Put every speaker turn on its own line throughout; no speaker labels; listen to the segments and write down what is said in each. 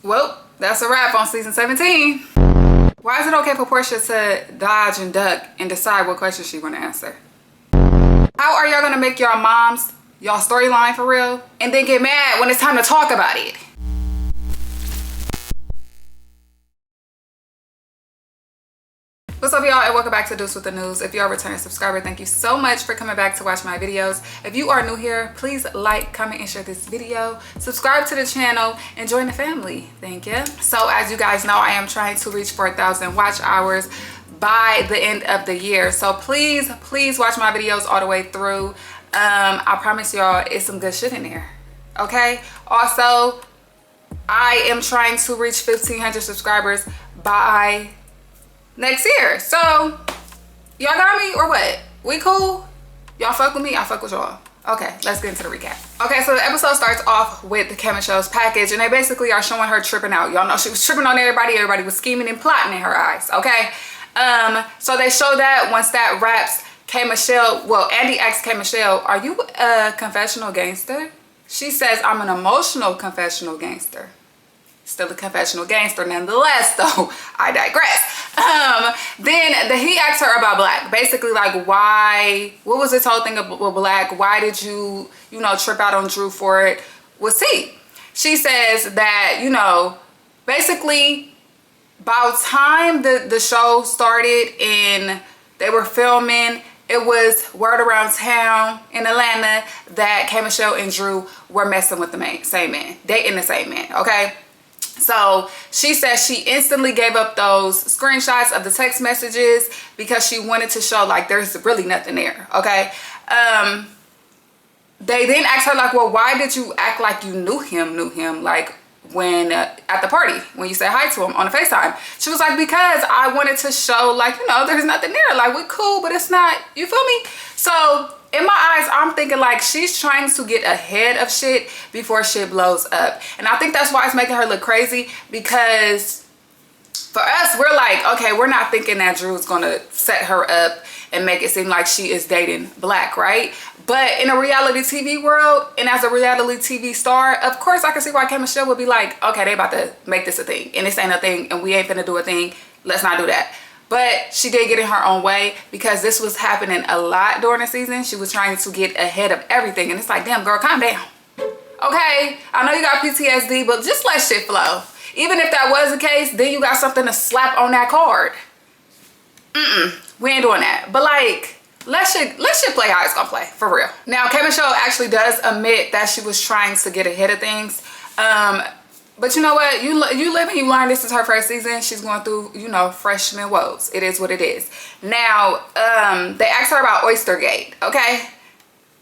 Well, that's a wrap on season 17. Why is it okay for Porsha to dodge and duck and decide what question she want to answer? How are y'all gonna make y'all moms y'all storyline for real and then get mad when it's time to talk about it? What's up, y'all, and welcome back to Deuce with the News. If you're a returning subscriber, thank you so much for coming back to watch my videos. If you are new here, please like, comment, and share this video. Subscribe to the channel and join the family. Thank you. So as you guys know, I am trying to reach 4,000 watch hours by the end of the year. So please watch my videos all the way through. I promise y'all it's some good shit in there. Okay? Also, I am trying to reach 1,500 subscribers by next year. So y'all got me or what? We cool? Y'all fuck with me? I fuck with y'all. Okay, let's get into the recap. Okay, so the episode starts off with the Kim and Show's package, and they basically are showing her tripping out. Y'all know she was tripping on everybody. Everybody was scheming and plotting in her eyes. Okay, so they show that. Once that wraps, K Michelle, well, Andy asks K Michelle, are you a confessional gangster? She says, I'm an emotional confessional gangster. Still a confessional gangster nonetheless, though. I digress. Then he asked her about Black. Basically, like, why, what was this whole thing with Black? Why did you trip out on Drew for it? With C. She says that, basically, by the time the show started and they were filming, it was word around town in Atlanta that K Michelle and Drew were messing with the same man. Dating the same man, okay? So she says she instantly gave up those screenshots of the text messages because she wanted to show like there's really nothing there. Okay. They then asked her like, well, why did you act like you knew him like when at the party when you said hi to him on the FaceTime? She was like, because I wanted to show like, there's nothing there. Like, we're cool, but it's not, you feel me? So in my eyes, I'm thinking like she's trying to get ahead of shit before shit blows up. And I think that's why it's making her look crazy, because for us, we're like, okay, we're not thinking that Drew's gonna set her up and make it seem like she is dating Black, right? But in a reality TV world, and as a reality TV star, of course I can see why K Michelle would be like, okay, they about to make this a thing, and this ain't a thing, and we ain't finna do a thing. Let's not do that. But she did get in her own way because this was happening a lot during the season. She was trying to get ahead of everything. And it's like, damn, girl, calm down. Okay, I know you got PTSD, but just let shit flow. Even if that was the case, then you got something to slap on that card. We ain't doing that. But like, let shit play how it's gonna play, for real. Now, K Michelle actually does admit that she was trying to get ahead of things. But you know what? You live and you learn. This is her first season. She's going through, freshman woes. It is what it is. Now, they asked her about Oystergate, okay?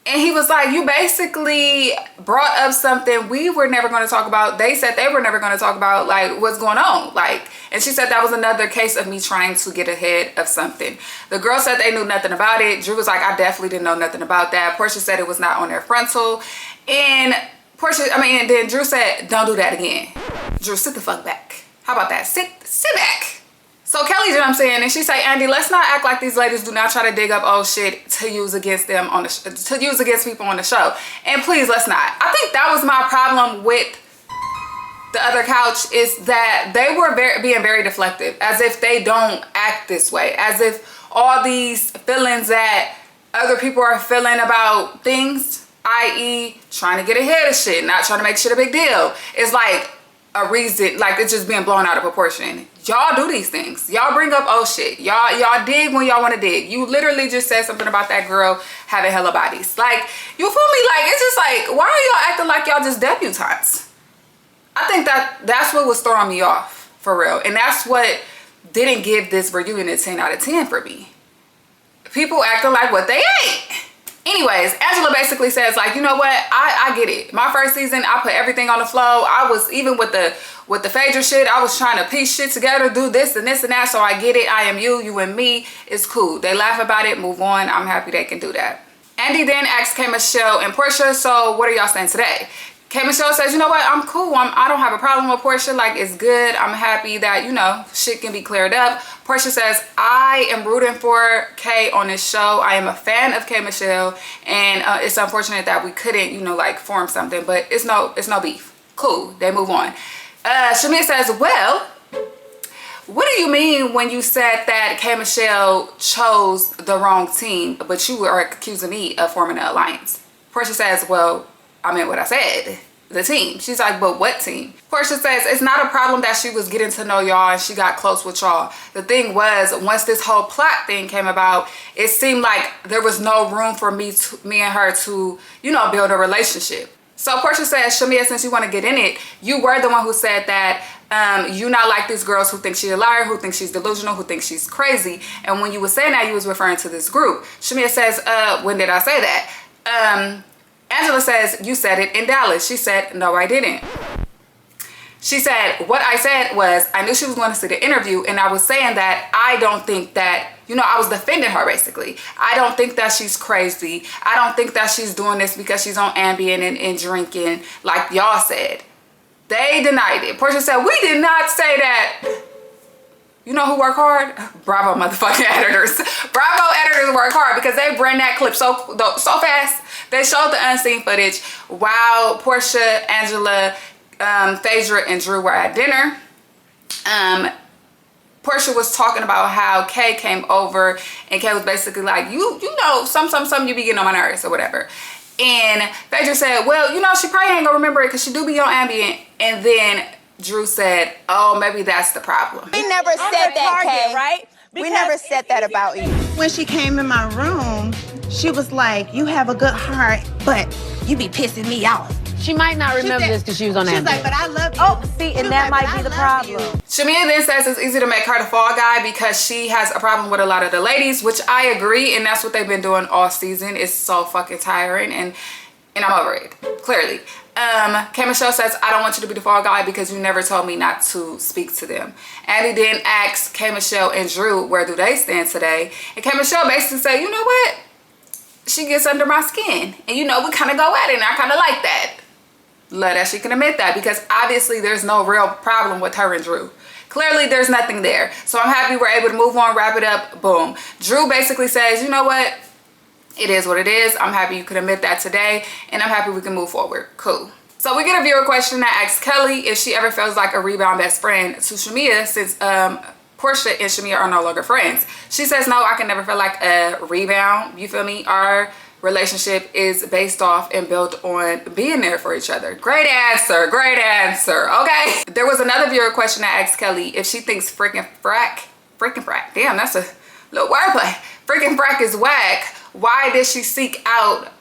And he was like, you basically brought up something we were never going to talk about. They said they were never going to talk about, like, what's going on. Like, and she said that was another case of me trying to get ahead of something. The girl said they knew nothing about it. Drew was like, I definitely didn't know nothing about that. Porsha said it was not on their frontal. And and then Drew said, don't do that again. Drew, sit the fuck back. How about that? Sit back. So Kelly jumps in and she say, Andy, let's not act like these ladies do not try to dig up old shit to use against them on to use against people on the show. And please, let's not. I think that was my problem with the other couch, is that they were being very deflective, as if they don't act this way, as if all these feelings that other people are feeling about things, i.e. trying to get ahead of shit, not trying to make shit a big deal, it's like a reason, like it's just being blown out of proportion. Y'all do these things. Y'all bring up old shit. Y'all dig when y'all want to dig. You literally just said something about that girl having hella bodies. Like, you feel me? Like, it's just like, why are y'all acting like y'all just debutantes? I think that's what was throwing me off, for real. And that's what didn't give this reunion a 10 out of 10 for me. People acting like what they ain't. Anyways, Angela basically says, like, you know what, I get it. My first season, I put everything on the flow. I was, even with the Phaedra shit, I was trying to piece shit together, do this and this and that. So I get it. I am you and me. It's cool. They laugh about it, move on. I'm happy they can do that. Andy then asks K Michelle and Porsha, so what are y'all saying today? K Michelle says, you know what, I'm cool. I don't have a problem with Porsha. Like, it's good. I'm happy that, shit can be cleared up. Porsha says, I am rooting for K on this show. I am a fan of K Michelle. And it's unfortunate that we couldn't, like, form something. But it's no beef. Cool. They move on. Shamia says, well, what do you mean when you said that K. Michelle chose the wrong team, but you are accusing me of forming an alliance? Porsha says, well, I meant what I said. The team. She's like, but what team? Porsha says, it's not a problem that she was getting to know y'all and she got close with y'all. The thing was, once this whole plot thing came about, it seemed like there was no room for me and her to, you know, build a relationship. So Porsha says, Shamia, since you want to get in it, you were the one who said that you not like these girls who think she's a liar, who think she's delusional, who think she's crazy. And when you were saying that, you was referring to this group. Shamia says, when did I say that? Angela says, you said it in Dallas. She said, no, I didn't. She said, what I said was, I knew she was going to see the interview, and I was saying that I don't think that, you know, I was defending her basically. I don't think that she's crazy. I don't think that she's doing this because she's on Ambien and drinking like y'all said. They denied it. Porsha said, we did not say that. You know who work hard? Bravo motherfucking editors. Bravo editors work hard because they bring that clip so fast. They showed the unseen footage while Porsha, Angela, Phaedra, and Drew were at dinner. Porsha was talking about how Kay came over and Kay was basically like, you know, some you be getting on my nerves or whatever. And Phaedra said, well, you know, she probably ain't gonna remember it because she do be on Ambien. And then Drew said, oh, maybe that's the problem.
We never said that, Kay.
Right?
We never said that about you.
When she came in my room, she was like, you have a good heart, but you be pissing me off.
She might not remember this because she was on Ambien.
She's like, but I love you.
Oh, see, and that might be the problem.
Shamia then says it's easy to make her the fall guy because she has a problem with a lot of the ladies, which I agree, and that's what they've been doing all season. It's so fucking tiring, and I'm over it, clearly. K. Michelle says, I don't want you to be the fall guy because you never told me not to speak to them. Andy then asks K. Michelle and Drew, where do they stand today? And K. Michelle basically said, you know what? She gets under my skin. And you know, we kind of go at it, and I kind of like that. Love that she can admit that because obviously there's no real problem with her and Drew. Clearly there's nothing there. So I'm happy we're able to move on, wrap it up, boom. Drew basically says, you know what? It is what it is. I'm happy you could admit that today, and I'm happy we can move forward. Cool. So we get a viewer question that asks Kelly if she ever feels like a rebound best friend to Shamia since Porsha and Shamia are no longer friends. She says, no, I can never feel like a rebound. You feel me? Our relationship is based off and built on being there for each other. Great answer, okay? There was another viewer question that asked Kelly if she thinks freaking frack, damn, that's a little wordplay. Freaking frack is whack. Why did she seek out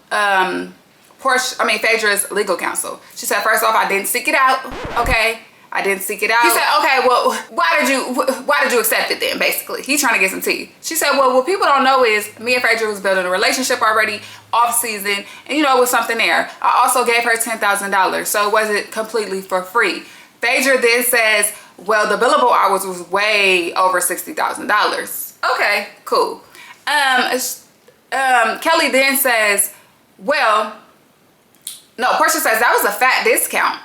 Phaedra's legal counsel? She said, first off, I didn't seek it out, okay? I didn't seek it out. He said, okay, well, why did you accept it then, basically? He's trying to get some tea. She said, well, what people don't know is me and Phaedra was building a relationship already, off season, and you know, it was something there. I also gave her $10,000, so it wasn't completely for free. Phaedra then says, well, the billable hours was way over $60,000. Okay, cool. Kelly then says, well, no, Porsha says that was a fat discount.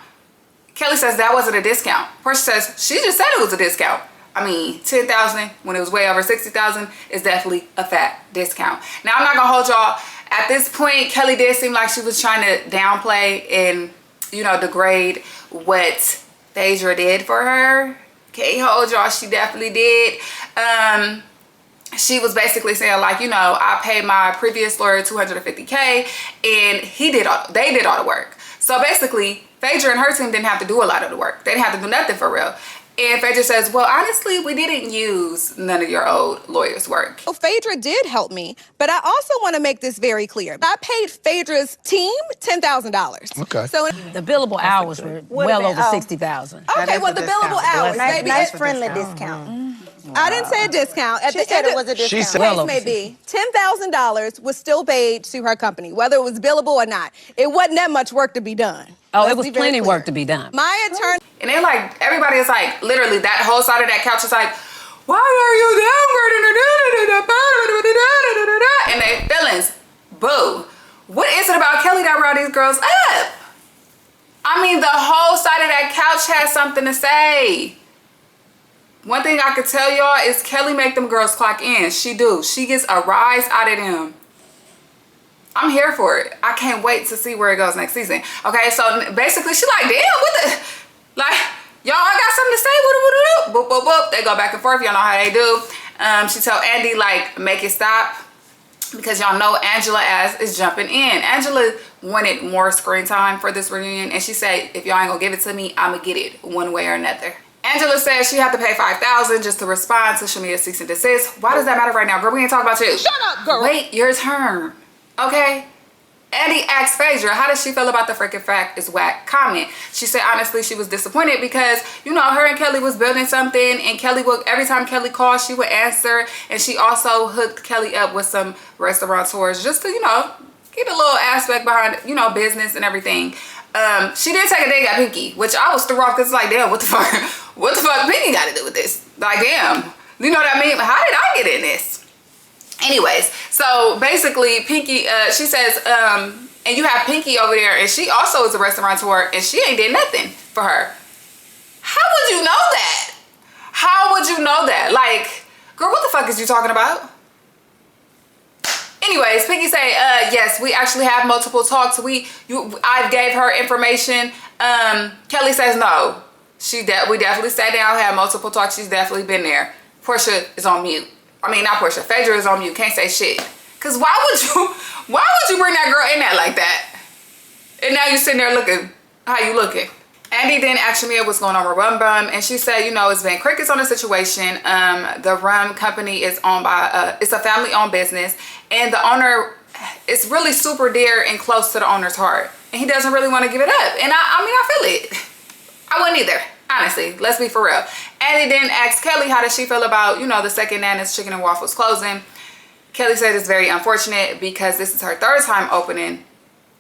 Kelly says that wasn't a discount. Porsha says she just said it was a discount. I mean, $10,000 when it was way over $60,000 is definitely a fat discount. Now, I'm not gonna hold y'all. At this point, Kelly did seem like she was trying to downplay and, you know, degrade what Phaedra did for her. Can't hold y'all, she definitely did. She was basically saying, like, you know, I paid my previous lawyer $250K and they did all the work. So basically, Phaedra and her team didn't have to do a lot of the work. They didn't have to do nothing for real. And Phaedra says, well, honestly, we didn't use none of your old lawyer's work.
Oh, Phaedra did help me, but I also want to make this very clear. I paid Phaedra's team $10,000.
Okay.
So
The billable hours were well over $60,000.
okay, well, the billable hours, maybe
Nice friendly discount.
I didn't say a discount. At
She
the
said
end
it
of-
was a discount.
She said-
Case may be $10,000 was still paid to her company, whether it was billable or not. It wasn't that much work to be done.
Oh,
Let's
it was
be very
plenty
clear.
work to be done.
My attorney.
And they're like, everybody is like, literally that whole side of that couch is like, why are you there? And their feelings, boo. What is it about Kelly that brought these girls up? I mean, the whole side of that couch has something to say. One thing I could tell y'all is Kelly make them girls clock in. She do. She gets a rise out of them. I'm here for it. I can't wait to see where it goes next season. Okay, so basically she like, damn, what the, like, Y'all, I got something to say. Boop, boop, boop. They go back and forth. Y'all know how they do. She told Andy, like, make it stop. Because y'all know Angela ass is jumping in. Angela wanted more screen time for this reunion. And she said, if y'all ain't gonna give it to me, I'ma get it one way or another. Angela says she had to pay $5,000 just to respond to Shamia's cease and desist. Why does that matter right now? Girl, we ain't talking about you.
Shut up, girl.
Wait your turn. Okay? Andy asked Phaedra, how does she feel about the freaking fact is whack comment? She said, honestly, she was disappointed because, you know, her and Kelly was building something, and Kelly would, every time Kelly called, she would answer, and she also hooked Kelly up with some restaurateurs just to, you know, get a little aspect behind, you know, business and everything. She did take a dig at Pinky, which I was threw off because it's like, damn, what the fuck? What the fuck Pinky got to do with this? Like, damn. You know what I mean? How did I get in this? Anyways, so basically Pinky, she says, and you have Pinky over there, and she also is a restaurateur, and she ain't did nothing for her. How would you know that? How would you know that? Like, girl, what the fuck is you talking about? Anyways, Pinky say, yes, we actually have multiple talks. I gave her information. Kelly says no. We definitely sat down, had multiple talks. She's definitely been there. Porsha is on mute. I mean, not Porsha. Phaedra is on mute. Can't say shit. Cause why would you bring that girl in there like that? And now you sitting there looking how you looking. Andy then asked Shamia what's going on with Rum Bum, and she said, you know, it's been crickets on the situation. The rum company is owned by it's a family-owned business, and the owner is really super dear and close to the owner's heart, and he doesn't really want to give it up. And I mean, I feel it. I wouldn't either. Honestly, let's be for real. Andy then asked Kelly how does she feel about, you know, the second Nana's Chicken and Waffles closing. Kelly said it's very unfortunate because this is her third time opening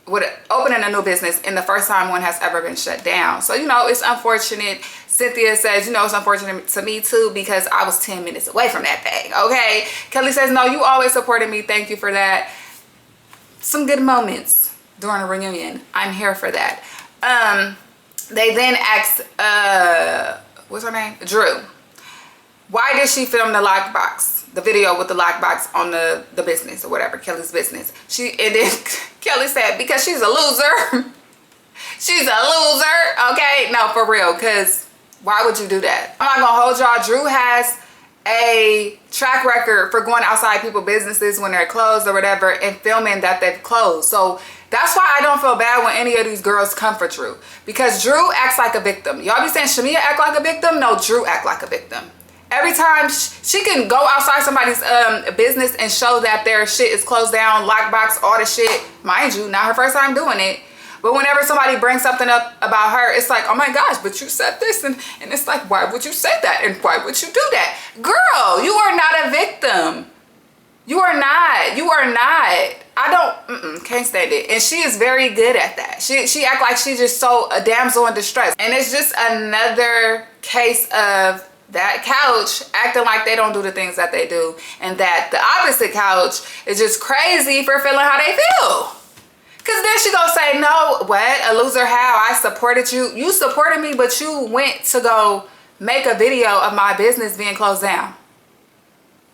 a new business, and the first time one has ever been shut down. So, you know, it's unfortunate. Cynthia says, you know, it's unfortunate to me too because I was 10 minutes away from that thing, okay? Kelly says, no, you always supported me. Thank you for that. Some good moments during a reunion. I'm here for that. They then asked, what's her name? Drew. Why did she film the lockbox, the video with the lockbox on the business or whatever, Kelly's business? And then Kelly said, because she's a loser. She's a loser, okay? No, for real, because why would you do that? I'm not gonna hold y'all. Drew has a track record for going outside people's businesses when they're closed or whatever and filming that they've closed. So that's why I don't feel bad when any of these girls come for Drew, because Drew acts like a victim. Y'all be saying Shamia act like a victim? No, Drew act like a victim. Every time she can go outside somebody's business and show that their shit is closed down, lockbox, all the shit. Mind you, not her first time doing it. But whenever somebody brings something up about her, it's like, oh my gosh, but you said this. And it's like, why would you say that? And why would you do that? Girl, you are not a victim. You are not. You are not. I can't stand it. And she is very good at that. She act like she's just so a damsel in distress. And it's just another case of that couch acting like they don't do the things that they do, and that the opposite couch is just crazy for feeling how they feel. Cause then she gonna say, no, what? A loser how? I supported you. You supported me, but you went to go make a video of my business being closed down.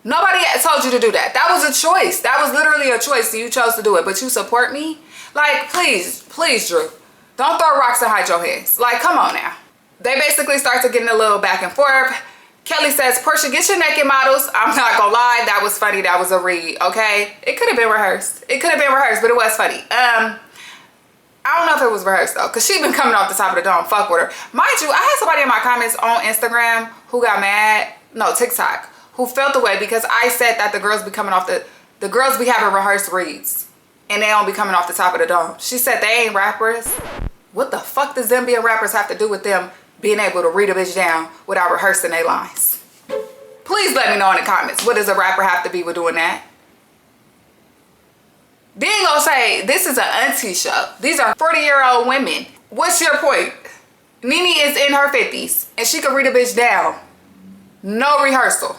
Nobody told you to do that. That was a choice. That was literally a choice. You chose to do it, but you support me? Like, please, Drew. Don't throw rocks and hide your hands. Like, come on now. They basically start to getting a little back and forth. Kelly says, Porsha, get your naked models. I'm not gonna lie, that was funny. That was a read, okay? It could have been rehearsed. It could have been rehearsed, but it was funny. I don't know if it was rehearsed though, because she been coming off the top of the dome. Fuck with her. Mind you, I had somebody in my comments on Instagram who got mad. No, TikTok. Who felt the way because I said that the girls be coming off the girls be having rehearsed reads. And they don't be coming off the top of the dome. She said they ain't rappers. What the fuck does them being rappers have to do with them being able to read a bitch down without rehearsing their lines? Please let me know in the comments. What does a rapper have to be with doing that? Then gonna say, this is an auntie show. These are 40-year-old women. What's your point? Nene is in her 50s and she can read a bitch down. No rehearsal.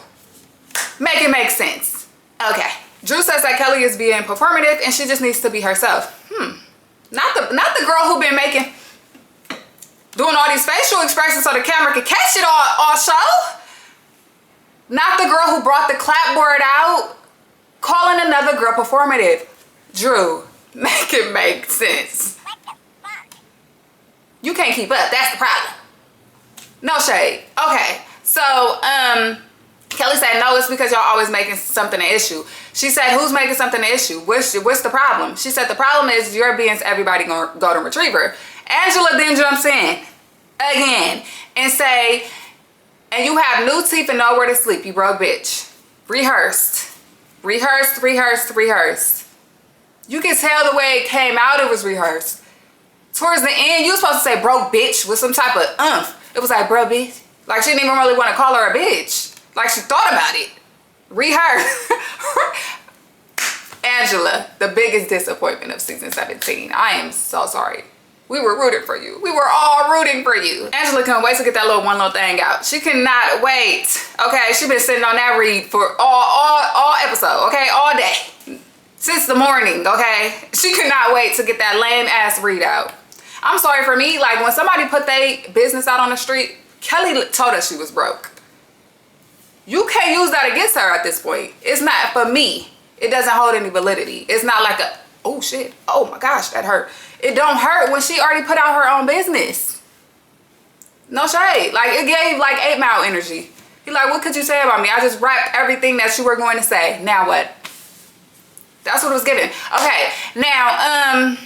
Make it make sense. Okay. Drew says that Kelly is being performative and she just needs to be herself. Not the girl who been doing all these facial expressions so the camera can catch it all show. Not the girl who brought the clapboard out, calling another girl performative. Drew, make it make sense. You can't keep up, that's the problem. No shade. Okay. So, Kelly said, no, it's because y'all always making something an issue. She said, who's making something an issue? What's the problem? She said, the problem is you're being everybody gonna go to retriever. Angela then jumps in again and say, and you have new teeth and nowhere to sleep, you broke bitch. Rehearsed. Rehearsed, rehearsed, rehearsed. You can tell the way it came out, it was rehearsed. Towards the end, you were supposed to say broke bitch with some type of It was like, bro, bitch. Like, she didn't even really want to call her a bitch. Like, she thought about it. Rehearsed. Angela, the biggest disappointment of season 17. I am so sorry. We were rooting for you. We were all rooting for you. Angela couldn't wait to get that one little thing out. She cannot wait. Okay, she been sitting on that read for all episode. Okay, all day. Since the morning, okay? She could not wait to get that lame ass read out. I'm sorry, for me, like when somebody put their business out on the street, Kelly told us she was broke. You can't use that against her at this point. It's not, for me, it doesn't hold any validity. It's not like a, oh shit, oh my gosh, that hurt. It don't hurt when she already put out her own business. No shade. Like, it gave like 8 Mile energy. He like, what could you say about me? I just rapped everything that you were going to say. Now what? That's what it was given. Okay, now,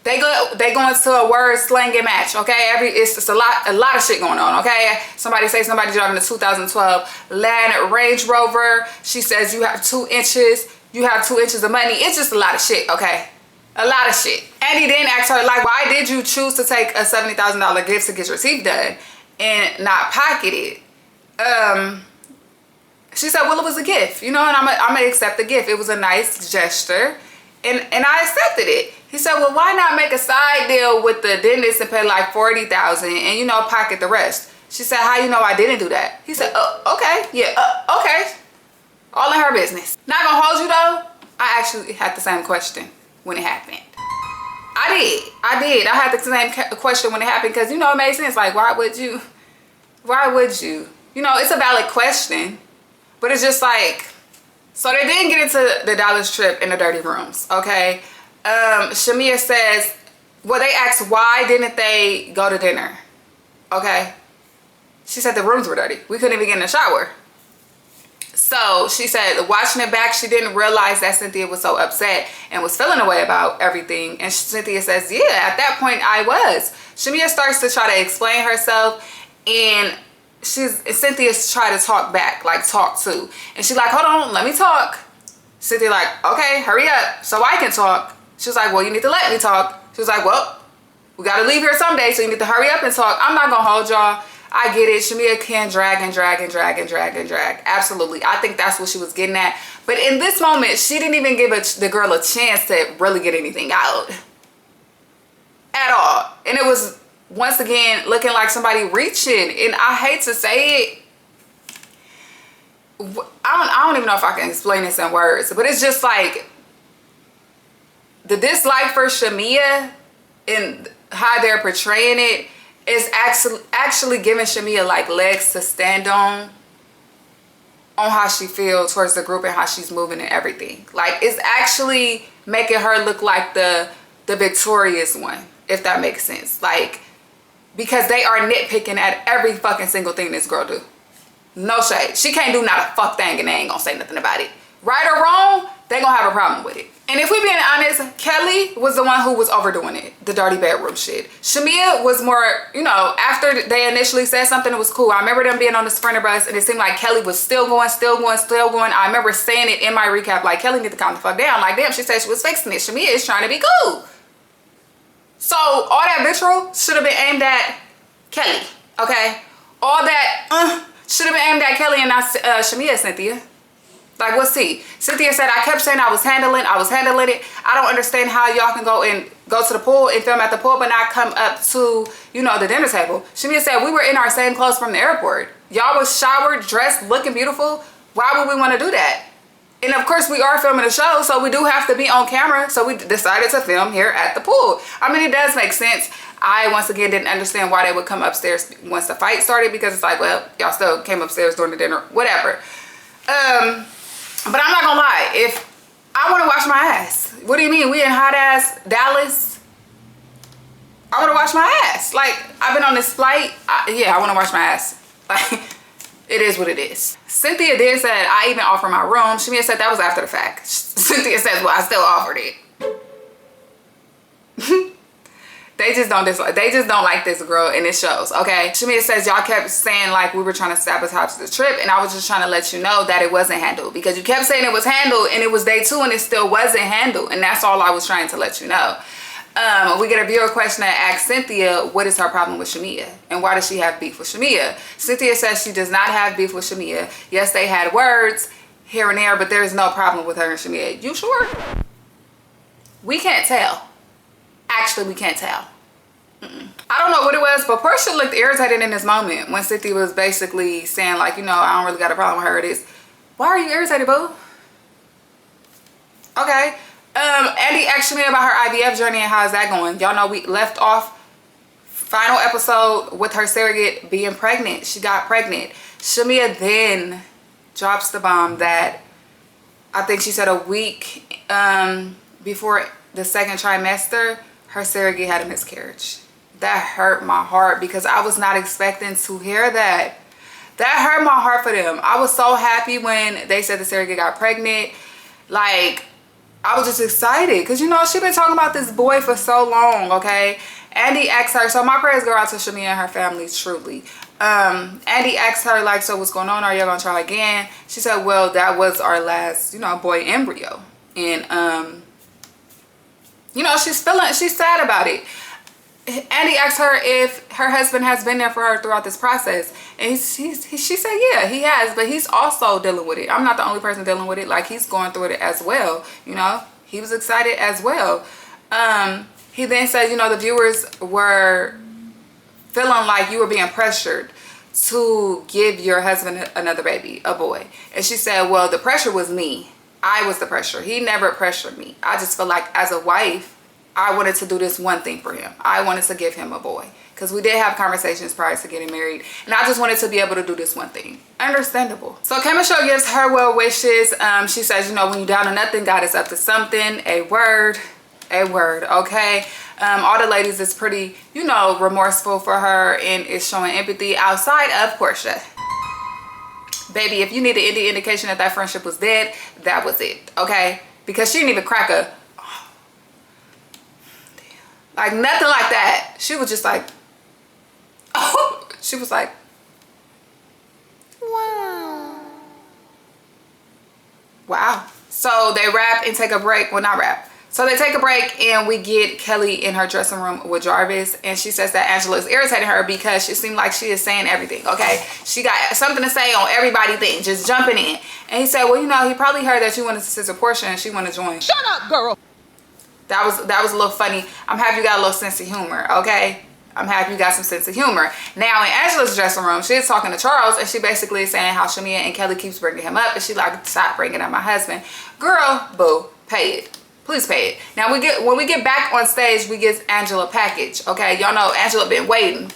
they go into a word slanging match, okay? It's a lot of shit going on, okay? Somebody driving a 2012 Land Range Rover. She says you have 2 inches. You have 2 inches of money. It's just a lot of shit, okay? A lot of shit. And he then asked her, like, why did you choose to take a $70,000 gift to get your teeth done and not pocket it? She said, well, it was a gift, you know, and I'm gonna accept the gift. It was a nice gesture, and I accepted it. He said, well, why not make a side deal with the dentist and pay like $40,000 and, you know, pocket the rest? She said, how you know I didn't do that? He said, okay, yeah, okay. All in her business. Not gonna hold you though, I actually had the same question when it happened. I did. I had the same question when it happened because, you know, it made sense. Like, why would you? You know, it's a valid question. But it's just like, so they didn't get into the Dallas trip in the dirty rooms, okay? Shamia says, well, they asked why didn't they go to dinner, okay? She said the rooms were dirty. We couldn't even get in the shower. So she said, watching it back, she didn't realize that Cynthia was so upset and was feeling away about everything. And Cynthia says, yeah, at that point I was. Shamia starts to try to explain herself, and Cynthia's trying to talk back, like talk to. And she's like, hold on, let me talk. Cynthia like, okay, hurry up so I can talk. She was like, well, you need to let me talk. She was like, well, we got to leave here someday, so you need to hurry up and talk. I'm not going to hold y'all. I get it. Shamia can drag and drag and drag and drag and drag. Absolutely. I think that's what she was getting at. But in this moment, she didn't even give the girl a chance to really get anything out at all. And it was, once again, looking like somebody reaching. And I hate to say it. I don't even know if I can explain this in words. But it's just like the dislike for Shamia and how they're portraying it is actually giving Shamia like legs to stand on how she feels towards the group and how she's moving and everything. Like, it's actually making her look like the victorious one, if that makes sense. Like, because they are nitpicking at every fucking single thing this girl do. No shade. She can't do not a fuck thing and they ain't gonna say nothing about it. Right or wrong, they gonna have a problem with it. And if we being honest, Kelly was the one who was overdoing it, the dirty bedroom shit. Shamia was more, you know, after they initially said something, it was cool. I remember them being on the Sprinter bus and it seemed like Kelly was still going. I remember saying it in my recap, like, Kelly need to calm the fuck down. Like, damn, she said she was fixing it. Shamia is trying to be cool. So all that vitriol should have been aimed at Kelly, okay? All that should have been aimed at Kelly and not Shamia, Cynthia. Like, what's tea? Cynthia said, I kept saying I was handling it. I don't understand how y'all can go to the pool and film at the pool but not come up to, you know, the dinner table. Shamia said, we were in our same clothes from the airport. Y'all was showered, dressed, looking beautiful. Why would we want to do that? And of course, we are filming a show, so we do have to be on camera. So we decided to film here at the pool. I mean, it does make sense. I, once again, didn't understand why they would come upstairs once the fight started, because it's like, well, y'all still came upstairs during the dinner, whatever. But I'm not gonna lie, if I want to wash my ass, what do you mean? We in hot ass Dallas? I want to wash my ass. Like, I've been on this flight. Yeah, I want to wash my ass. Like, it is what it is. Cynthia did say I even offered my room. Shamia said that was after the fact. Cynthia says, well, I still offered it. They just don't like this girl, and it shows, okay? Shamia says y'all kept saying like we were trying to sabotage the trip, and I was just trying to let you know that it wasn't handled, because you kept saying it was handled and it was day 2 and it still wasn't handled, and that's all I was trying to let you know. We get a viewer question that asks Cynthia what is her problem with Shamia and why does she have beef with Shamia. Cynthia says she does not have beef with Shamia. Yes, they had words here and there, but there is no problem with her and Shamia. You sure? We can't tell. Actually, we can't tell. I don't know what it was, but Porsha looked irritated in this moment when Cynthia was basically saying like, you know, I don't really got a problem with her. It is, why are you irritated, boo? Okay. Andy asked me about her IVF journey and how is that going. Y'all know we left off final episode with her surrogate being pregnant. She got pregnant. Shamia then drops the bomb that I think she said a week before the 2nd trimester, her surrogate had a miscarriage. That hurt my heart because I was not expecting to hear that. That hurt my heart for them. I was so happy when they said the surrogate got pregnant. Like, I was just excited because, you know, she been talking about this boy for so long, okay? Andy asked her, so my prayers go out to Shamia and her family, truly. Andy asked her, like, so what's going on? Are y'all gonna try again? She said, well, that was our last, you know, boy embryo. And, you know, she's sad about it. Andy asked her if her husband has been there for her throughout this process. And she said, yeah, he has, but he's also dealing with it. I'm not the only person dealing with it. Like, he's going through it as well. You know, he was excited as well. He then said, you know, the viewers were feeling like you were being pressured to give your husband another baby, a boy. And she said, well, the pressure was me. I was the pressure. He never pressured me. I just feel like as a wife, I wanted to do this one thing for him. I wanted to give him a boy. Because we did have conversations prior to getting married. And I just wanted to be able to do this one thing. Understandable. So Kim Michelle gives her well wishes. She says, you know, when you're down to nothing, God is up to something. A word, okay? All the ladies is pretty, you know, remorseful for her and is showing empathy outside of Porsha. Baby, if you needed any indication that that friendship was dead, that was it, okay? Because she didn't even crack a, like nothing like that. She was just like, oh, she was like, wow. Wow. So they wrap and take a break. Well, not wrap. So they take a break and we get Kelly in her dressing room with Jarvis, and she says that Angela is irritating her because she seemed like she is saying everything, okay? She got something to say on everybody thing, just jumping in. And he said, well, you know, he probably heard that you wanted to sister Porsha and she wanted to join.
Shut up, girl.
That was a little funny. I'm happy you got a little sense of humor, okay? I'm happy you got some sense of humor. Now in Angela's dressing room, she is talking to Charles and she basically is saying how Shamia and Kelly keeps bringing him up, and she like, stop bringing up my husband. Girl, boo, pay it. Please pay it. Now when we get back on stage, we get Angela a package, okay? Y'all know Angela been waiting,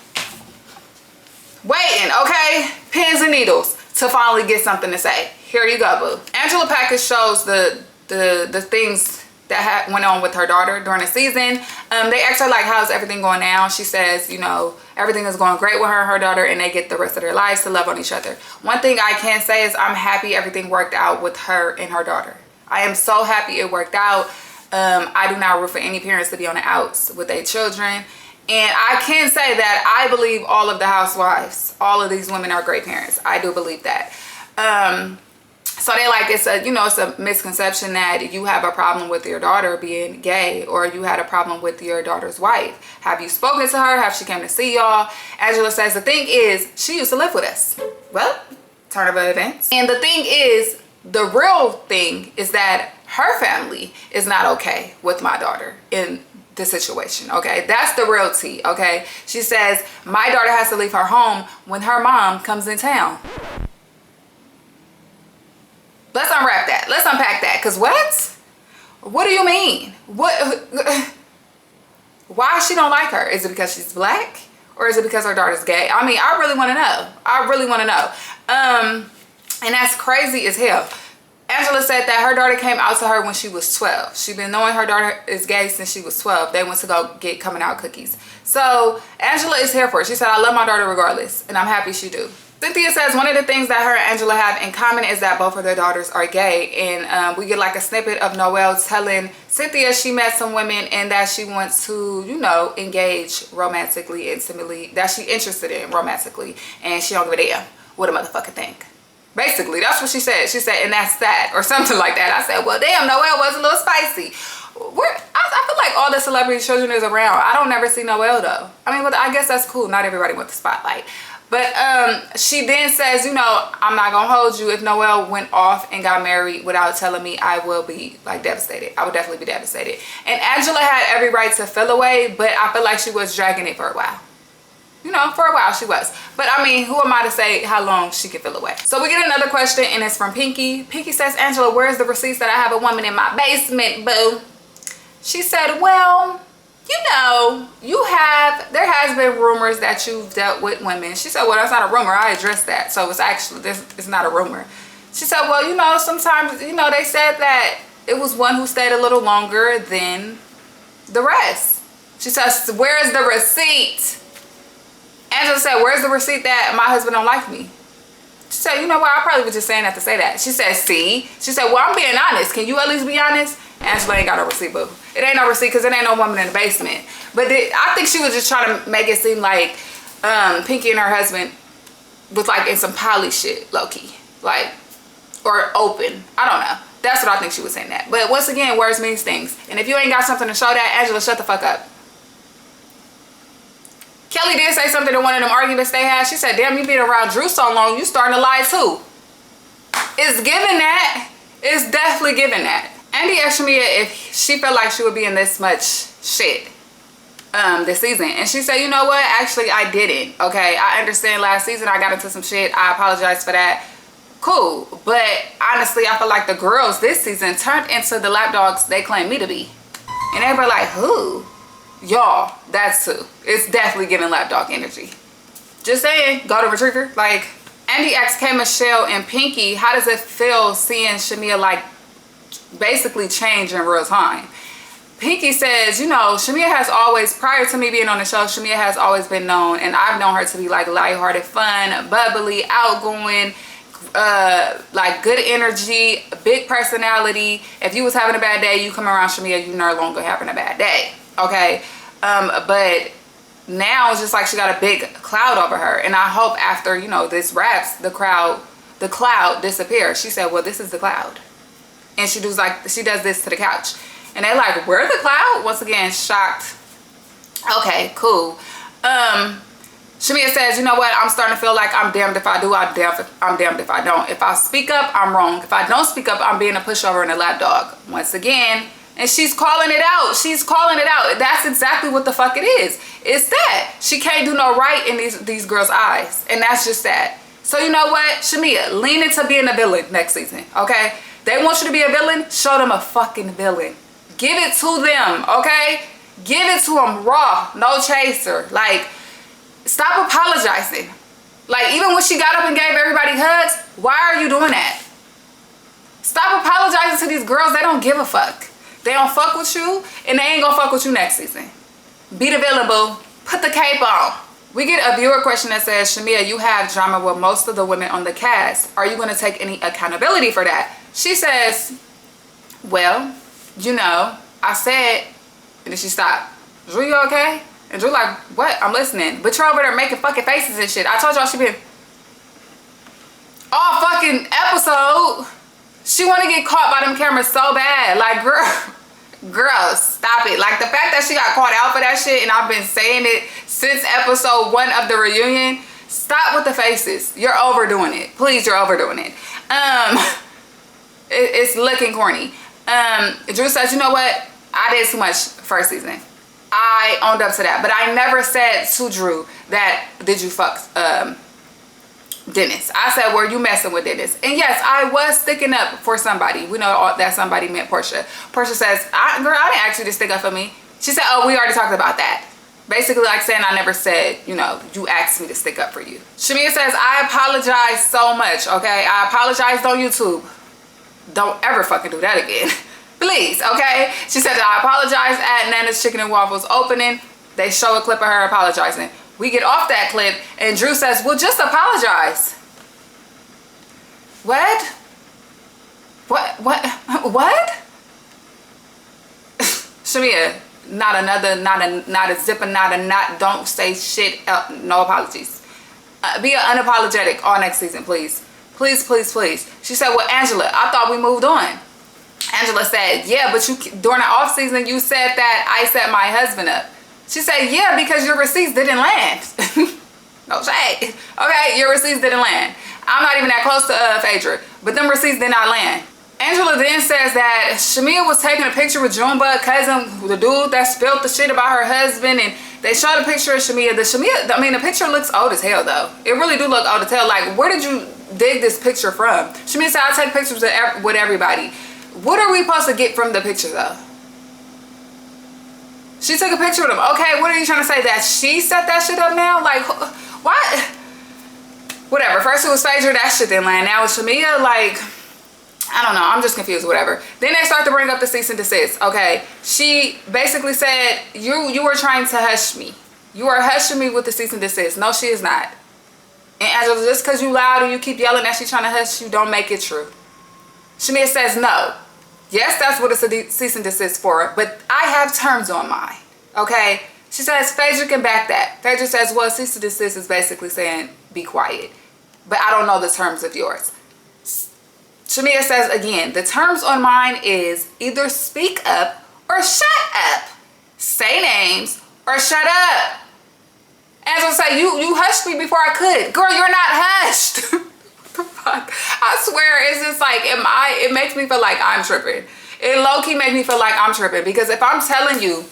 okay? Pins and needles to finally get something to say. Here you go, boo. Angela package shows the things that went on with her daughter during the season. They asked her like, how's everything going now? She says, you know, everything is going great with her and her daughter, and they get the rest of their lives to love on each other. One thing I can say is I'm happy everything worked out with her and her daughter. I am so happy it worked out. I do not root for any parents to be on the outs with their children. And I can say that I believe all of the housewives, all of these women are great parents. I do believe that. So they like, it's a misconception that you have a problem with your daughter being gay, or you had a problem with your daughter's wife. Have you spoken to her? Have she come to see y'all? Angela says the thing is, she used to live with us. Well, turn of events. And the thing is, the real thing is that her family is not okay with my daughter in the situation, okay? That's the real tea, okay? She says, my daughter has to leave her home when her mom comes in town. Let's unwrap that. Let's unpack that. Because what do you mean? Why she don't like her? Is it because she's black? Or is it because her daughter's gay? I mean, I really want to know. I really want to know. And that's crazy as hell. Angela said that her daughter came out to her when she was 12. She'd been knowing her daughter is gay since she was 12. They went to go get coming out cookies. So Angela is here for it. She said, I love my daughter regardless, and I'm happy she do. Cynthia says one of the things that her and Angela have in common is that both of their daughters are gay. And we get like a snippet of Noelle telling Cynthia she met some women and that she wants to, you know, engage romantically, intimately, that she interested in romantically. And she don't give a damn what a motherfucker think. Basically, that's what she said. She said, and that's that, or something like that. I said, well, damn, Noelle was a little spicy. I feel like all the celebrity children is around. I don't never see Noelle though. I mean, but I guess that's cool. Not everybody wants the spotlight. But she then says, you know, I'm not gonna hold you. If Noelle went off and got married without telling me, I will be like devastated. I would definitely be devastated. And Angela had every right to feel away, but I feel like she was dragging it for a while. You know, for a while she was. But I mean, who am I to say how long she can feel away? So we get another question, and it's from Pinky. Pinky says, Angela, where's the receipts that I have a woman in my basement, boo? She said, well, you know, there has been rumors that you've dealt with women. She said, well, that's not a rumor. I addressed that. So it's actually, it's not a rumor. She said, well, you know, sometimes, you know, they said that it was one who stayed a little longer than the rest. She says, where's the receipt? Angela said, where's the receipt that my husband don't like me? She said, you know what? I probably was just saying that to say that. She said, see? She said, well, I'm being honest. Can you at least be honest? Angela ain't got no receipt, boo. It ain't no receipt because it ain't no woman in the basement. But I think she was just trying to make it seem like Pinky and her husband was like in some poly shit, low-key. Like, or open. I don't know. That's what I think she was saying that. But once again, words means things. And if you ain't got something to show that, Angela, shut the fuck up. Kelly did say something in one of them arguments they had. She said, damn, you been around Drew so long, you starting to lie too. It's giving that. It's definitely giving that. Andy asked Shamia if she felt like she would be in this much shit this season. And she said, you know what? Actually, I didn't. Okay, I understand last season I got into some shit. I apologize for that. Cool. But honestly, I feel like the girls this season turned into the lapdogs they claim me to be. And everybody like, who? Y'all, that's who. It's definitely giving lapdog energy. Just saying, go to Retriever. Like, Andy asked K. Michelle and Pinky, how does it feel seeing Shamia like basically change in real time? Pinky says, you know, Shamia has always, prior to me being on the show, Shamia has always been known, and I've known her to be like lighthearted, fun, bubbly, outgoing, like good energy, big personality. If you was having a bad day, you come around Shamia, you no longer having a bad day. Okay, but now it's just like she got a big cloud over her, and I hope after, you know, this wraps, the cloud disappears. She said, well, this is the cloud. And she does this to the couch, and they're like, where's the cloud? Once again, shocked. Okay, cool. Shamia says, you know what, I'm starting to feel like I'm damned if I do, I'm damned if I don't. If I speak up, I'm wrong. If I don't speak up, I'm being a pushover and a lapdog. Once again. And she's calling it out. She's calling it out. That's exactly what the fuck it is. It's that. She can't do no right in these girls' eyes. And that's just that. So you know what? Shamia, lean into being a villain next season. Okay? They want you to be a villain. Show them a fucking villain. Give it to them. Okay? Give it to them raw. No chaser. Like, stop apologizing. Like, even when she got up and gave everybody hugs, why are you doing that? Stop apologizing to these girls. They don't give a fuck. They don't fuck with you, and they ain't gonna fuck with you next season. Be the villain, boo. Put the cape on. We get a viewer question that says, Shamia, you have drama with most of the women on the cast. Are you gonna take any accountability for that? She says, well, you know, I said, and then she stopped. Drew, you okay? And Drew like, what? I'm listening. But you're over there making fucking faces and shit. I told y'all she been all fucking episode. She want to get caught by them cameras so bad. Like, girl, stop it. Like, the fact that she got caught out for that shit, and I've been saying it since episode 1 of the reunion. Stop with the faces. You're overdoing it. Please, you're overdoing it. It's looking corny. Drew says, you know what? I did too much first season. I owned up to that. But I never said to Drew that, did you fuck Dennis? I said, were you messing with Dennis? And yes, I was sticking up for somebody. We know that somebody meant Porsha. Porsha says, girl, I didn't ask you to stick up for me. She said, oh, we already talked about that. Basically like saying I never said, you know, you asked me to stick up for you. Shamia says, I apologize so much, okay? I apologized on YouTube. Don't ever fucking do that again. Please, okay? She said that I apologized at Nana's Chicken and Waffles opening. They show a clip of her apologizing. We get off that clip and Drew says, well, just apologize. What? What? Shamia, not a zipper, don't say shit, no apologies. Be unapologetic all next season, please. Please, please, please. She said, well, Angela, I thought we moved on. Angela said, yeah, but you during the off season, you said that I set my husband up. She said, yeah, because your receipts didn't land. No shade. Okay, your receipts didn't land. I'm not even that close to Phaedra, but them receipts did not land. Angela then says that Shamia was taking a picture with Junebug cousin, the dude that spilled the shit about her husband, and they showed a picture of Shamia. The picture looks old as hell though. It really do look old as hell. Like, where did you dig this picture from? Shamia said, I take pictures with everybody. What are we supposed to get from the picture though? She took a picture with him. Okay, what are you trying to say? That she set that shit up now? Like, what? Whatever. First it was Phaedra, that shit didn't land. Now it's Shamia, like, I don't know. I'm just confused, whatever. Then they start to bring up the cease and desist. Okay, she basically said, you were trying to hush me. You are hushing me with the cease and desist. No, she is not. And Angela, just because you loud and you keep yelling that she's trying to hush you, don't make it true. Shamia says no. Yes, that's what it's a cease and desist for, but I have terms on mine, okay? She says Phaedra can back that. Phaedra says, well, cease and desist is basically saying be quiet, but I don't know the terms of yours. Shamia says again, the terms on mine is either speak up or shut up. Say names or shut up. Angela say, you hushed me before I could. Girl, you're not hushed. What the fuck? I swear, it's just like, it makes me feel like I'm tripping. It low-key makes me feel like I'm tripping, because if I'm telling you,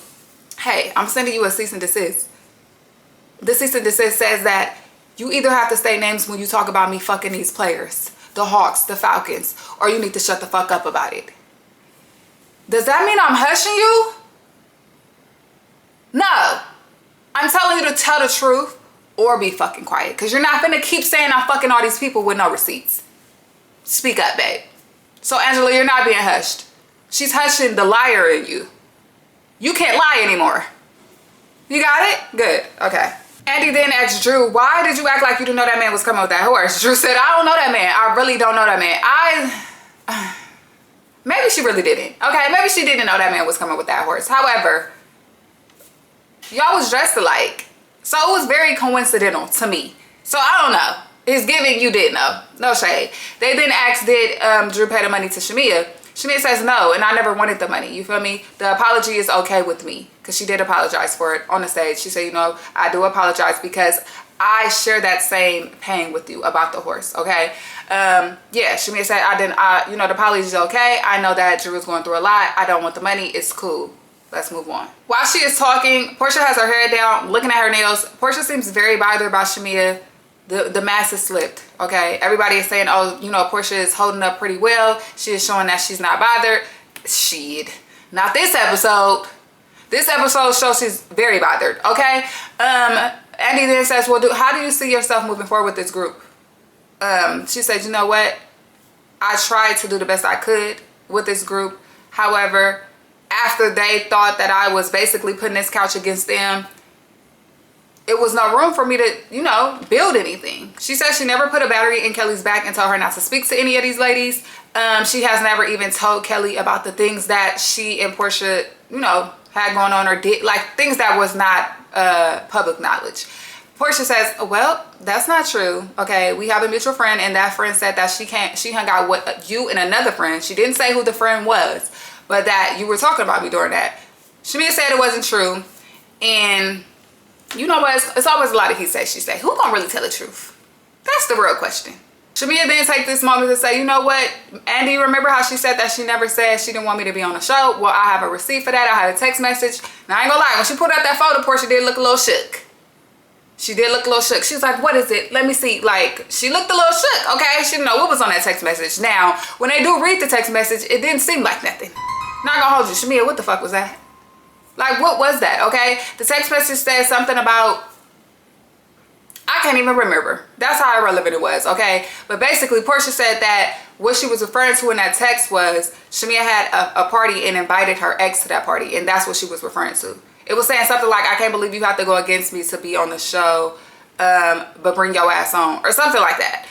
hey, I'm sending you a cease and desist, the cease and desist says that you either have to say names when you talk about me fucking these players, the Hawks, the Falcons, or you need to shut the fuck up about it. Does that mean I'm hushing you? No. I'm telling you to tell the truth or be fucking quiet, because you're not gonna keep saying I'm fucking all these people with no receipts. Speak up, babe. So Angela, you're not being hushed. She's hushing the liar in you. You can't lie anymore. You got it? Good. Okay. Andy then asked Drew, why did you act like you didn't know that man was coming with that horse? Drew said, I don't know that man. I really don't know that man. Maybe she really didn't. Okay, maybe she didn't know that man was coming with that horse. However, y'all was dressed alike. So it was very coincidental to me. So I don't know. It's giving you didn't know. No shade. They then asked, did Drew pay the money to Shamia? Shamia says no, and I never wanted the money. You feel me? The apology is okay with me, because she did apologize for it on the stage. She said, you know, I do apologize because I share that same pain with you about the horse, okay? Yeah, Shamia said, you know, the apology is okay. I know that Drew is going through a lot. I don't want the money. It's cool. Let's move on. While she is talking, Porsha has her hair down, looking at her nails. Porsha seems very bothered about Shamia. The mask is slipped, okay? Everybody is saying, oh, you know, Porsha is holding up pretty well. She is showing that she's not bothered. Shit. Not this episode. This episode shows she's very bothered, okay? Andy then says, well, how do you see yourself moving forward with this group? She said, you know what? I tried to do the best I could with this group. However, after they thought that I was basically putting this couch against them, it was no room for me to, you know, build anything. She said she never put a battery in Kelly's back and told her not to speak to any of these ladies. She has never even told Kelly about the things that she and Porsha, you know, had going on or did, like things that was not public knowledge. Porsha says, well, that's not true. Okay, we have a mutual friend, and that friend said that she hung out with you and another friend. She didn't say who the friend was, but that you were talking about me during that. Shamia said it wasn't true. And you know what? It's always a lot of he say, she say. Who gonna really tell the truth? That's the real question. Shamia then take this moment to say, you know what? Andy, you remember how she said that she never said she didn't want me to be on the show? Well, I have a receipt for that. I had a text message. Now, I ain't gonna lie. When she put out that photo, Porsha did look a little shook. She did look a little shook. She was like, what is it? Let me see. Like, she looked a little shook, okay? She didn't know what was on that text message. Now, when they do read the text message, it didn't seem like nothing. Not gonna hold you. Shamia, what the fuck was that? Like, what was that, okay? The text message said something about, I can't even remember. That's how irrelevant it was, okay? But basically, Porsha said that what she was referring to in that text was Shamia had a party and invited her ex to that party, and that's what she was referring to. It was saying something like, I can't believe you have to go against me to be on the show, but bring your ass on, or something like that.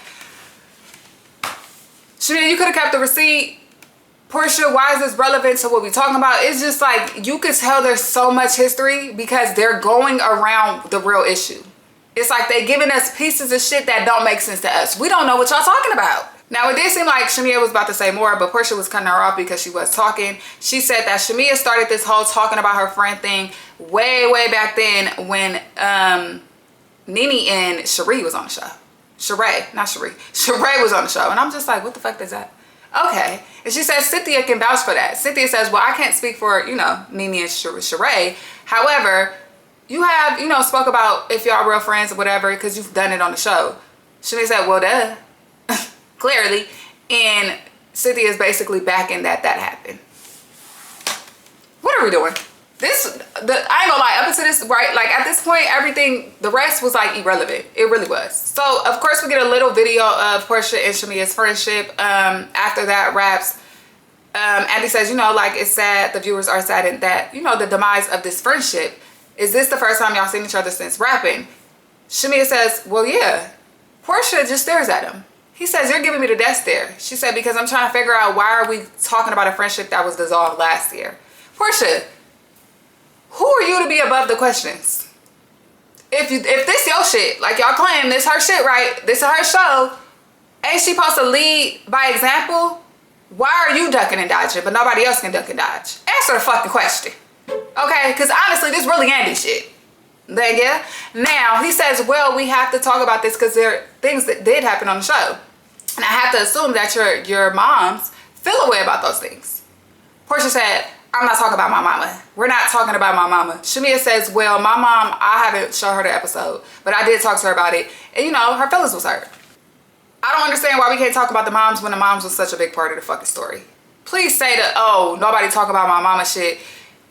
Shamia, you could have kept the receipt. Porsha, why is this relevant to what we're talking about? It's just like, you could tell there's so much history because they're going around the real issue. It's like they giving us pieces of shit that don't make sense to us. We don't know what y'all talking about. Now, it did seem like Shamia was about to say more, but Porsha was cutting her off because she was talking. She said that Shamia started this whole talking about her friend thing way back then when Nene and Sheree was on the show. Sheree, not Sheree. Sheree was on the show. And I'm just like, what the fuck is that? Okay. And she says Cynthia can vouch for that. Cynthia says, well, I can't speak for, you know, Nene and Sheree. However, you have, you know, spoke about if y'all real friends or whatever because you've done it on the show. Shamia said, well, duh. Clearly. And Cynthia is basically backing that happened. What are we doing? I ain't gonna lie, up until this, right, like at this point, everything, the rest was like irrelevant. It really was. So, of course, we get a little video of Porsha and Shamia's friendship. After that wraps, Andy says, you know, like, it's sad, the viewers are saddened that, you know, the demise of this friendship. Is this the first time y'all seen each other since rapping? Shamia says, well, yeah. Porsha just stares at him. He says, you're giving me the death stare. She said, because I'm trying to figure out why are we talking about a friendship that was dissolved last year. Porsha, who are you to be above the questions? If this your shit, like y'all claim this her shit, right? This is her show. Ain't she supposed to lead by example? Why are you ducking and dodging, but nobody else can duck and dodge? Answer the fucking question. Okay, because honestly, this really Andy shit. Then yeah. Now, he says, well, we have to talk about this because there are things that did happen on the show. And I have to assume that your moms feel a way about those things. Porsha said, I'm not talking about my mama. We're not talking about my mama. Shamia says, well, my mom, I haven't shown her the episode, but I did talk to her about it. And you know, her feelings was hurt. I don't understand why we can't talk about the moms when the moms was such a big part of the fucking story. Please say that, oh, nobody talk about my mama shit.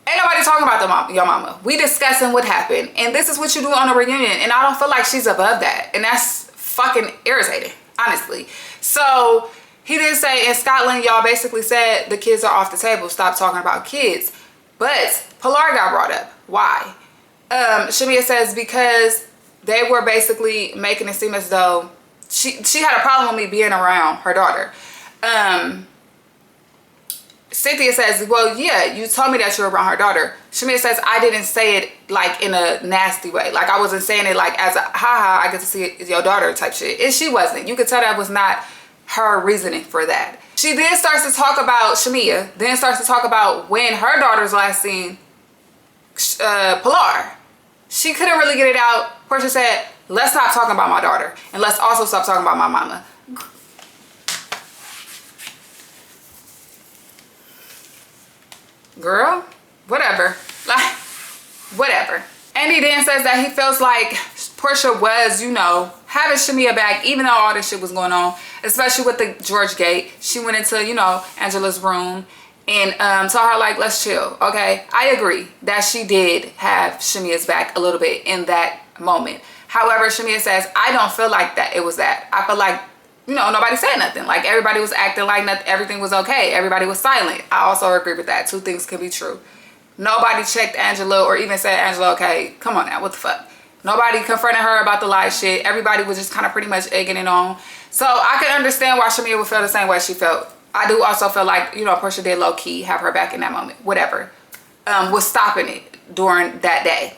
Ain't nobody talking about your mama. We discussing what happened. And this is what you do on a reunion. And I don't feel like she's above that. And that's fucking irritating, honestly. So he did say in Scotland, y'all basically said the kids are off the table. Stop talking about kids. But Pilar got brought up. Why? Shamia says because they were basically making it seem as though she had a problem with me being around her daughter. Cynthia says, well, yeah, you told me that you were around her daughter. Shamia says, I didn't say it like in a nasty way. Like I wasn't saying it like as a, haha, I get to see your daughter type shit. And she wasn't. You could tell that was not her reasoning for that. She then starts to talk about, Shamia then starts to talk about when her daughter's last seen Pilar. She couldn't really get it out. Porsha said, let's stop talking about my daughter. And let's also stop talking about my mama. Girl, whatever. Like, whatever. Andy then says that he feels like Porsha was, you know, having Shamia back, even though all this shit was going on, especially with the George Gate. She went into, you know, Angela's room and told her, like, let's chill, okay? I agree that she did have Shamia's back a little bit in that moment. However, Shamia says, I don't feel like that it was that. I feel like, you know, nobody said nothing. Like, everybody was acting like nothing, everything was okay. Everybody was silent. I also agree with that. Two things can be true. Nobody checked Angela or even said, Angela, okay, come on now, what the fuck? Nobody confronted her about the lie shit. Everybody was just kind of pretty much egging it on. So I can understand why Shamia would feel the same way she felt. I do also feel like, you know, Porsha did low-key have her back in that moment. Whatever. Was stopping it during that day.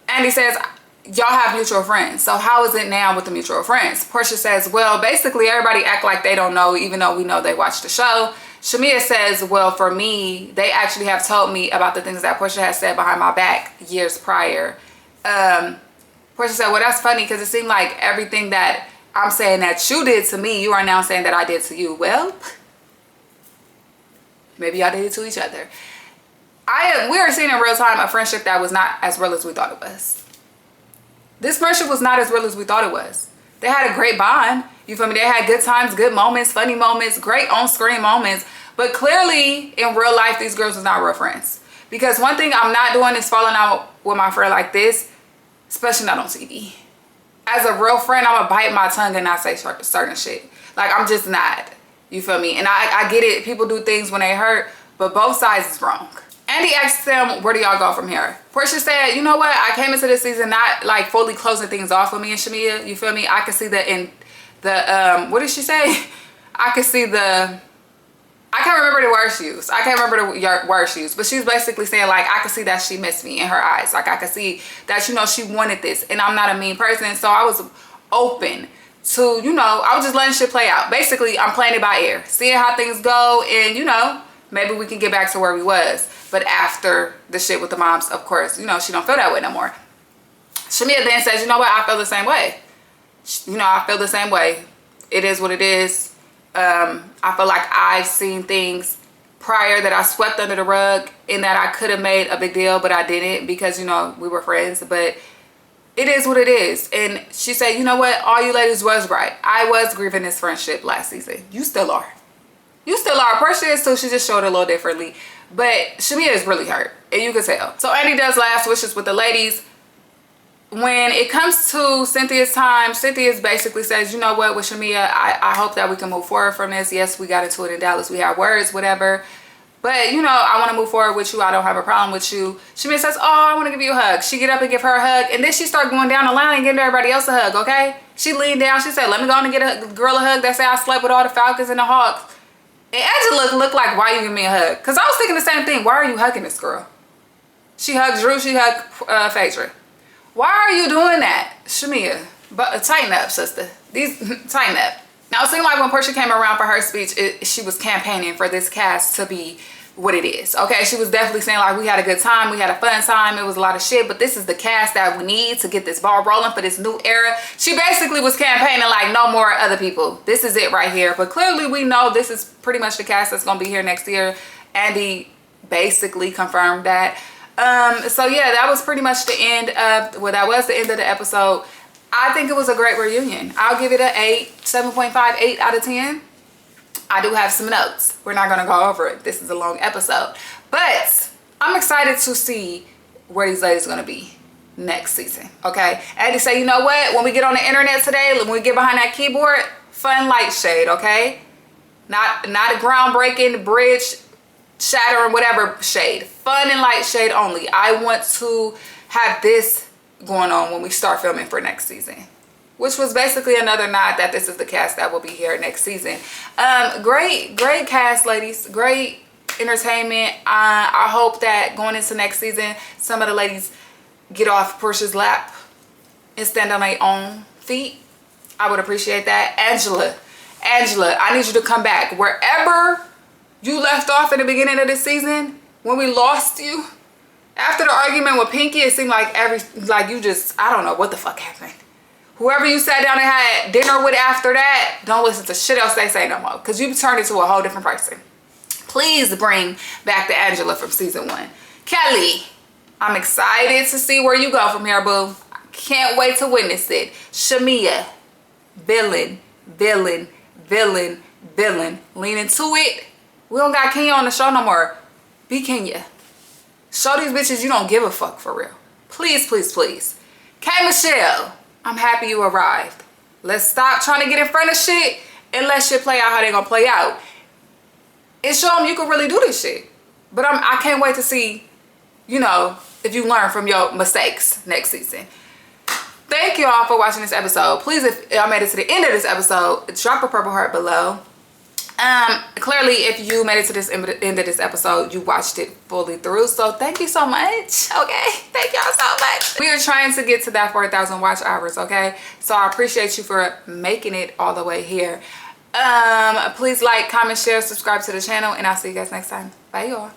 Andy says, y'all have mutual friends. So how is it now with the mutual friends? Porsha says, well, basically everybody act like they don't know, even though we know they watched the show. Shamia says, well, for me, they actually have told me about the things that Porsha has said behind my back years prior. Porsha said, well, that's funny because it seemed like everything that I'm saying that you did to me, you are now saying that I did to you. Well, maybe y'all did it to each other. We are seeing in real time a friendship that was not as real as we thought it was. This friendship was not as real as we thought it was. They had a great bond. You feel me? They had good times, good moments, funny moments, great on-screen moments. But clearly, in real life, these girls was not real friends. Because one thing I'm not doing is falling out with my friend like this. especially not on TV. As a real friend, I'm gonna bite my tongue and not say certain shit. Like, I'm just not. You feel me? And I get it. People do things when they hurt, but both sides is wrong. Andy asked them, where do y'all go from here? Porsha said, you know what? I came into this season not like fully closing things off with me and Shamia. You feel me? I can see what did she say? I can see I can't remember the word she used. I can't remember the word she used, but she was basically saying, like, I could see that she missed me in her eyes. Like, I could see that, you know, she wanted this, and I'm not a mean person, so I was open to, you know, I was just letting shit play out. Basically, I'm playing it by ear, seeing how things go, and, you know, maybe we can get back to where we was. But after the shit with the moms, of course, you know, she don't feel that way no more. Shamia then says, you know what, I feel the same way. You know, I feel the same way. It is what it is. I feel like I've seen things prior that I swept under the rug and that I could have made a big deal, but I didn't because, you know, we were friends. But it is what it is. And she said, you know what, all you ladies was right. I was grieving this friendship last season. You still are. You still are. Porsha is too. She just showed it a little differently. But Shamia is really hurt, and you can tell. So Andy does last wishes with the ladies. When it comes to Cynthia's time, Cynthia basically says, you know what, with Shamia, I hope that we can move forward from this. Yes, we got into it in Dallas. We had words, whatever. But, you know, I want to move forward with you. I don't have a problem with you. Shamia says, oh, I want to give you a hug. She get up and give her a hug. And then she start going down the line and giving everybody else a hug, okay? She leaned down. She said, let me go on and get a girl a hug that say I slept with all the Falcons and the Hawks. And Angela looked like, why you give me a hug? Because I was thinking the same thing. Why are you hugging this girl? She hugged Drew. She hugged Phaedra. Why are you doing that, Shamia? But tighten up, sister. Tighten up. Now, it seemed like when Porsha came around for her speech, she was campaigning for this cast to be what it is. Okay, she was definitely saying, like, we had a good time, we had a fun time, it was a lot of shit, but this is the cast that we need to get this ball rolling for this new era. She basically was campaigning like, no more other people. This is it right here. But clearly we know this is pretty much the cast that's gonna be here next year. Andy basically confirmed that. So yeah, that was pretty much the end of, well, that was the end of the episode. I think it was a great reunion. I'll give it an 7.5, 8 out of 10. I do have some notes. We're not gonna go over it. This is a long episode, but I'm excited to see where these ladies are gonna be next season, okay? Andy say, you know what? When we get on the internet today, when we get behind that keyboard, fun light shade, okay? Not a groundbreaking, bridge shattering, whatever shade. Fun and light shade only. I want to have this going on when we start filming for next season, which was basically another nod that this is the cast that will be here next season. Great cast, ladies. Great entertainment. I hope that going into next season, some of the ladies get off Porsha's lap and stand on their own feet. I would appreciate that. Angela, I need you to come back. Wherever you left off in the beginning of this season, when we lost you, after the argument with Pinky, it seemed like you just, I don't know what the fuck happened. Whoever you sat down and had dinner with after that, don't listen to shit else they say no more, because you turned into a whole different person. Please bring back the Angela from season 1. Kelly, I'm excited to see where you go from here, boo. I can't wait to witness it. Shamia, villain. Lean into it. We don't got Kenya on the show no more. Be Kenya. Show these bitches you don't give a fuck for real. Please. K. Michelle, I'm happy you arrived. Let's stop trying to get in front of shit and let shit play out how they gonna play out. And show them you can really do this shit. But I can't wait to see, you know, if you learn from your mistakes next season. Thank you all for watching this episode. Please, if y'all made it to the end of this episode, drop a purple heart below. Clearly, if you made it to this end of this episode, you watched it fully through. So thank you so much. Okay, thank y'all so much. We are trying to get to that 4,000 watch hours. Okay, so I appreciate you for making it all the way here. Please like, comment, share, subscribe to the channel, and I'll see you guys next time. Bye, y'all.